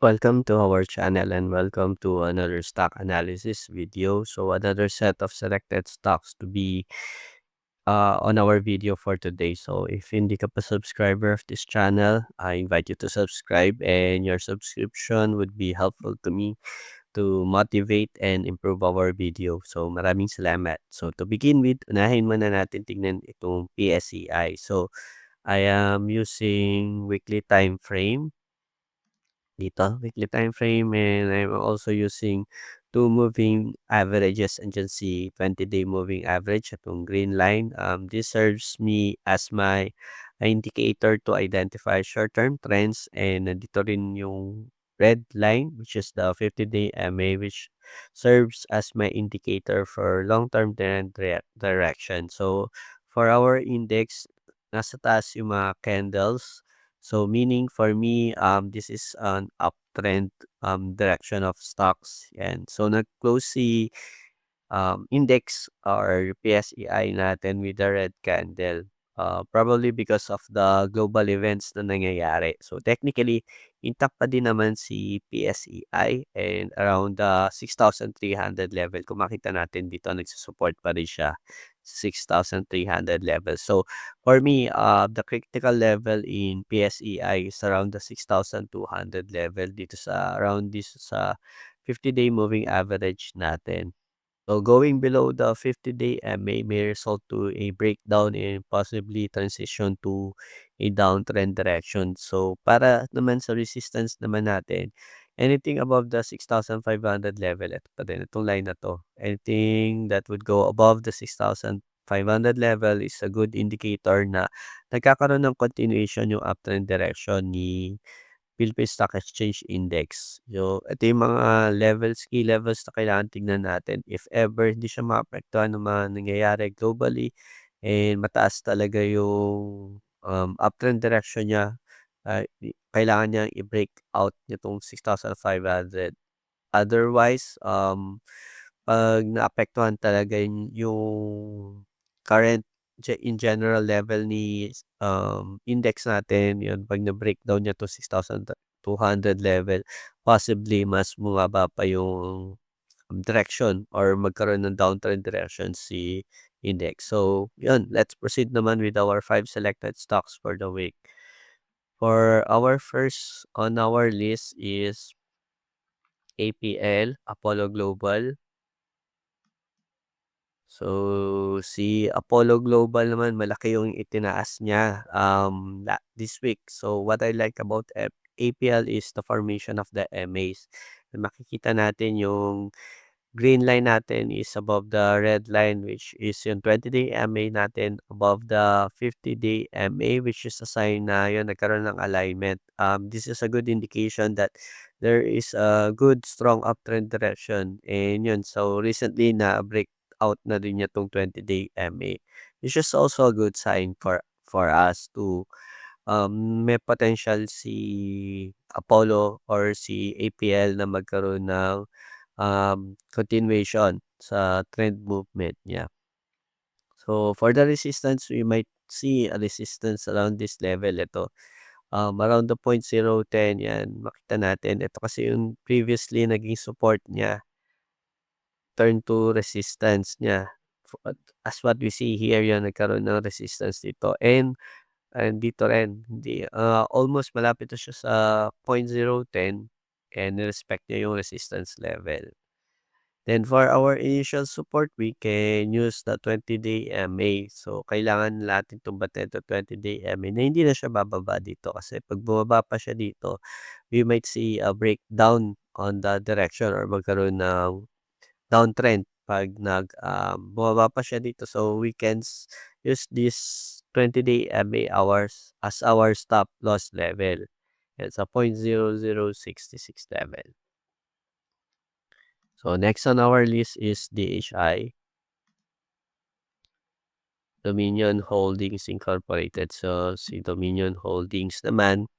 Welcome to our channel and welcome to another stock analysis video. So another set of selected stocks to be on our video for today. So if hindi ka pa subscriber of this channel, I invite you to subscribe and your subscription would be helpful to me to motivate and improve our video. So maraming salamat. So to begin with, unahin muna natin tignan itong PSEI. So I am using weekly time frame dito, weekly time frame, and I'm also using two moving averages. Andiyan si 20-day moving average, itong green line. This serves me as my indicator to identify short-term trends, and nandito rin yung red line, which is the 50-day MA, which serves as my indicator for long-term trend direction. So for our index, nasa taas yung mga candles. So meaning for me, this is an uptrend direction of stocks. And so nag-close si index or PSEI natin with the red candle. Probably because of the global events na nangyayari. So technically, intact pa din naman si PSEI and around the 6,300 level. Kung makita natin dito, nagsusupport pa rin siya 6,300 level. So for me, the critical level in PSEI is around the 6,200 level dito sa around this sa 50-day moving average natin. So going below the 50-day may result to a breakdown and possibly transition to a downtrend direction. So para naman sa resistance naman natin, anything above the 6,500 level, ito pa din, itong line na to. Anything that would go above the 6,500 level is a good indicator na nagkakaroon ng continuation yung uptrend direction ni Philippine Stock Exchange Index. So, ito yung mga levels, key levels na kailangan tignan natin. If ever hindi siya maapektuhan ng mga nangyayari globally and mataas talaga yung uptrend direction niya, kailangan niyang i-break out nitong 6,500. Otherwise, 'pag naapektuhan talaga yung current in general level ni index natin, yun 'pag na-breakdown niya to 6,200 level, possibly mas bumaba pa yung direction or magkaroon ng downtrend direction si index. So yun, let's proceed naman with our 5 selected stocks for the week. For our first on our list is APL, Apollo Global. So, si Apollo Global naman malaki yung itinaas niya, this week. So, what I like about APL is the formation of the MAs. Makikita natin yung green line natin is above the red line, which is yung 20-day MA natin above the 50-day MA, which is a sign na yun nagkaroon ng alignment. This is a good indication that there is a good strong uptrend direction, and yun, so recently na break out na din niya tong 20-day MA, which is also a good sign for us to may potential si Apollo or si APL na magkaroon ng continuation sa trend movement niya. So for the resistance, we might see a resistance around this level. Ito, around the 0.010 yan, makita natin. Ito kasi yung previously naging support niya, turn to resistance niya. As what we see here, yan, nagkaroon ng resistance dito. And dito rin, almost malapit na siya sa 0.010 and respect niya yung resistance level. Then for our initial support, we can use the 20-day MA. So kailangan natin tumbatin ito 20-day MA na hindi na siya bababa dito kasi pag bumaba pa siya dito, we might see a breakdown on the direction or magkaroon ng downtrend pag bumaba pa siya dito. So we can use this 20-day MA hours as our stop loss level. It's a 0.0066 level. So next on our list is DHI, Dominion Holdings Incorporated. So si Dominion Holdings naman,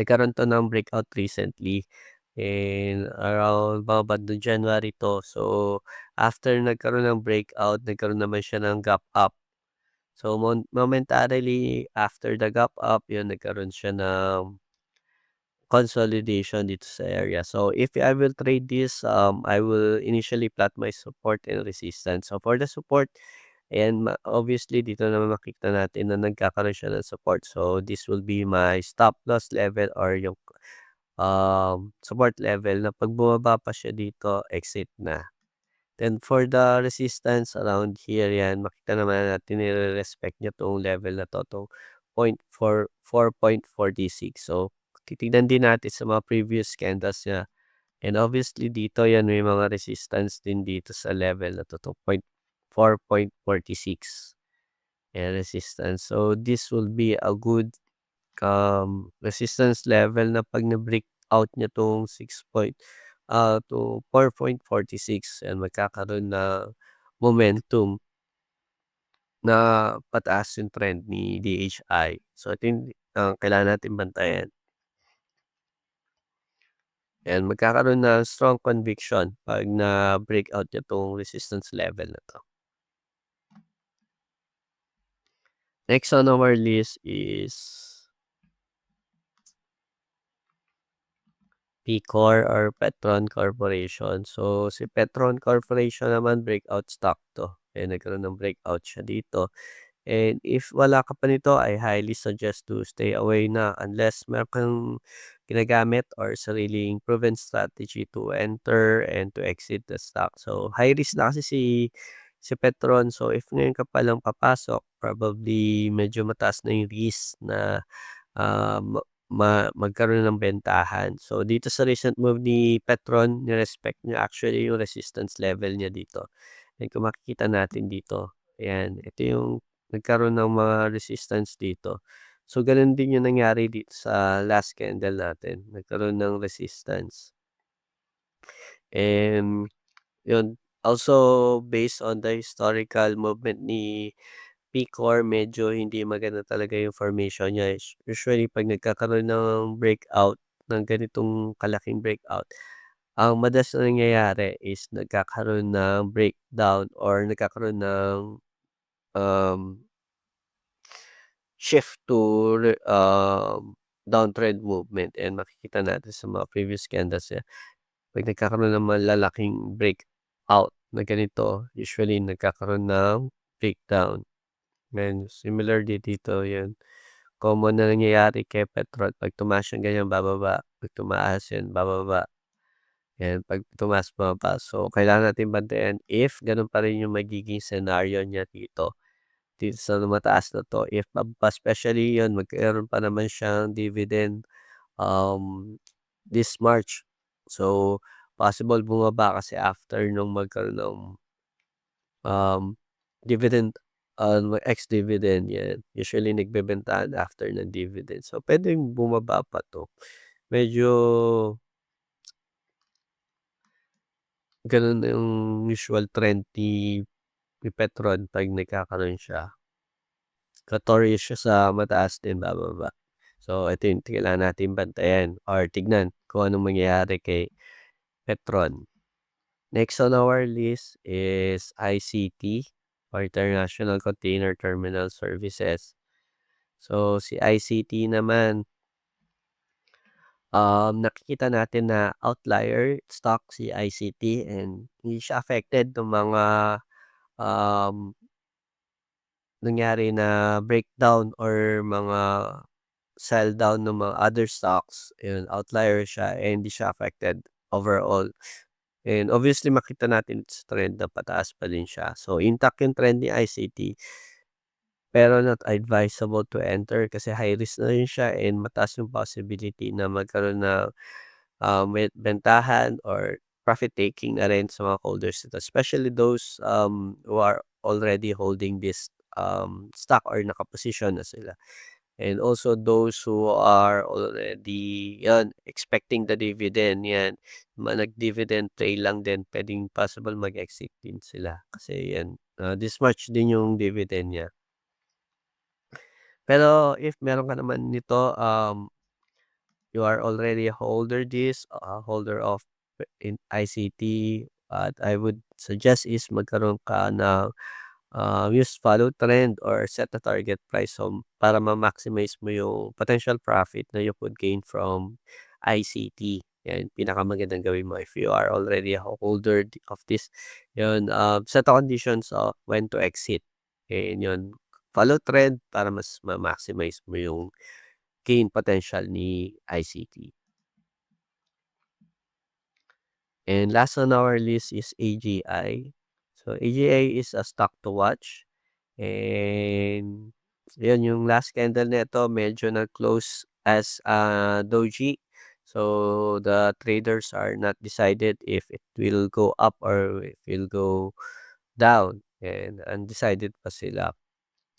nagkaroon to ng breakout recently in around mga bandang January to. So after nagkaroon ng breakout, nagkaroon naman siya ng gap up. So momentarily after the gap up, yun nagkaroon siya ng consolidation dito sa area. So if I will trade this, I will initially plot my support and resistance. So for the support, and obviously dito naman makikita natin na nagkakaroon siya ng support. So this will be my stop loss level or yung support level na 'pag bumaba pa siya dito, exit na. Then for the resistance around here, yan makita naman natin nire-respect niya 'tong level na 'to, 'tong 4.46. So titignan din natin sa mga previous candles niya, and obviously dito yan may mga resistance din dito sa level na 'to, 4.46, yan resistance. So this will be a good resistance level na 'pag na-break out niya 'tong to 4.46, and magkakaroon ng momentum na pataas yung trend ni DHI. So ito yung kailangan natin bantayan, and magkakaroon ng strong conviction 'pag na-break out niya 'tong resistance level na 'to. Next on our list is Pcor or Petron Corporation. So, si Petron Corporation naman breakout stock 'to, nagkaroon ng breakout siya dito, and if wala ka pa nito, I highly suggest to stay away na unless meron kang ginagamit or sariling proven strategy to enter and to exit the stock. So, high risk na kasi si Petron. So, if ngayon ka palang papasok, probably medyo mataas na yung risk na magkaroon ng bentahan. So, dito sa recent move ni Petron, ni-respect niya actually yung resistance level niya dito. And kung makikita natin dito, ayan, ito yung nagkaroon ng mga resistance dito. So, ganun din yung nangyari dito sa last candle natin. Nagkaroon ng resistance. And yun, also based on the historical movement ni Pcor, medyo hindi maganda talaga yung formation niya. Usually 'pag nagkakaroon ng breakout, ng ganitong kalaking breakout, ang madalas na nangyayari is nagkakaroon ng breakdown or nagkakaroon ng, um, shift to downtrend movement, and makikita natin sa mga previous candles niya, 'pag nagkakaroon ng malalaking breakout na ganito, usually nagkakaroon ng breakdown. And similarly dito, 'yan, common na nangyayari kay Petron 'pag tumaas yung ganyan bababa, 'pag tumaas yan bababa, yan 'pag tumaas bumaba. So kailangan natin bantayan if gano'n pa rin yung magiging senaryo niya dito sa mataas na 'to. If especially yun magkaroon pa naman siyang dividend, this March. So possible bumaba kasi after nung magkaroon ng Um, dividend, ex-dividend 'yan, usually nagbebentahan after ng dividend. So, puwedeng bumaba pa 'to. Medyo gano'n yung usual trend ni Petron 'pag nagkakaroon siya. Notorious siya sa mataas din, bababa. So, ito yung kailangan nating bantayan or tignan kung anong mangyayari kay Petron. Next on our list is ICT or International Container Terminal Services. So, si ICT naman, nakikita natin na outlier stock si ICT, and hindi siya affected ng mga um, nangyari na breakdown or mga sell down ng mga other stocks. Yun, outlier siya and hindi siya affected overall. And obviously makita natin sa trend na pataas pa din siya. So, intact yung trend ni ICT. Pero not advisable to enter kasi high risk na rin siya, and mataas yung possibility na magkaroon ng, bentahan or profit taking na rin sa mga holders nito, especially those, who are already holding this, stock or nakaposisyon na sila. And also those who are already 'yan, expecting the dividend, 'yan, nag-dividend trail lang din, puwedeng possible mag-exit din sila kasi 'yan, this March din yung dividend niya. Pero if meron ka naman nito, you are already a holder holder of in ICT, what I would suggest is magkaroon ka ng, use follow trend or set a target price, so para ma-maximize mo yung potential profit na you could gain from ICT. Yan, pinakamagandang gawin mo if you are already a holder of this. Yun, set the conditions of when to exit. And yun, follow trend para mas ma-maximize mo yung gain potential ni ICT. And last on our list is AGI. So AGI is a stock to watch. And yun, yung last candle nito medyo nag-close as doji. So the traders are not decided if it will go up or if it will go down. And undecided pa sila.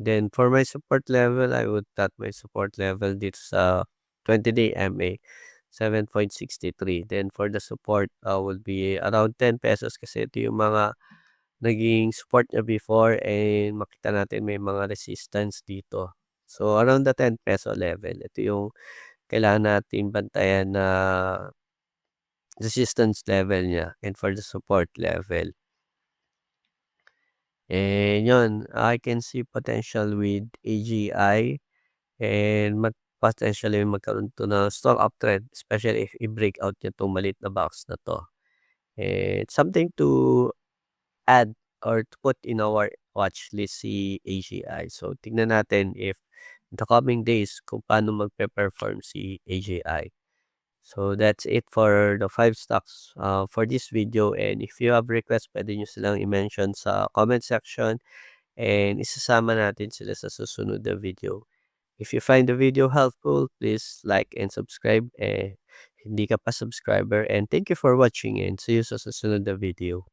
Then for my support level, I would cut my support level dito sa 20-day MA, 7.63. Then for the support, would be around 10 pesos kasi ito yung mga naging support niya before and makita natin may mga resistance dito. So around the 10 peso level, ito yung kailangan nating bantayan na resistance level niya and for the support level. And yun, I can see potential with AGI. And potentially magkaroon 'to ng strong uptrend especially if i-break out niya 'tong maliit na box na 'to. And something to add or to put in our watch list si AGI. So tignan natin if in the coming days kung paano magpe-perform si AGI. So that's it for the 5 stocks, for this video, and if you have requests puwede niyo silang i-mention sa comment section and isasama natin sila sa susunod na video. If you find the video helpful, please like and subscribe. Hindi ka pa subscriber, and thank you for watching and see you sa susunod na video.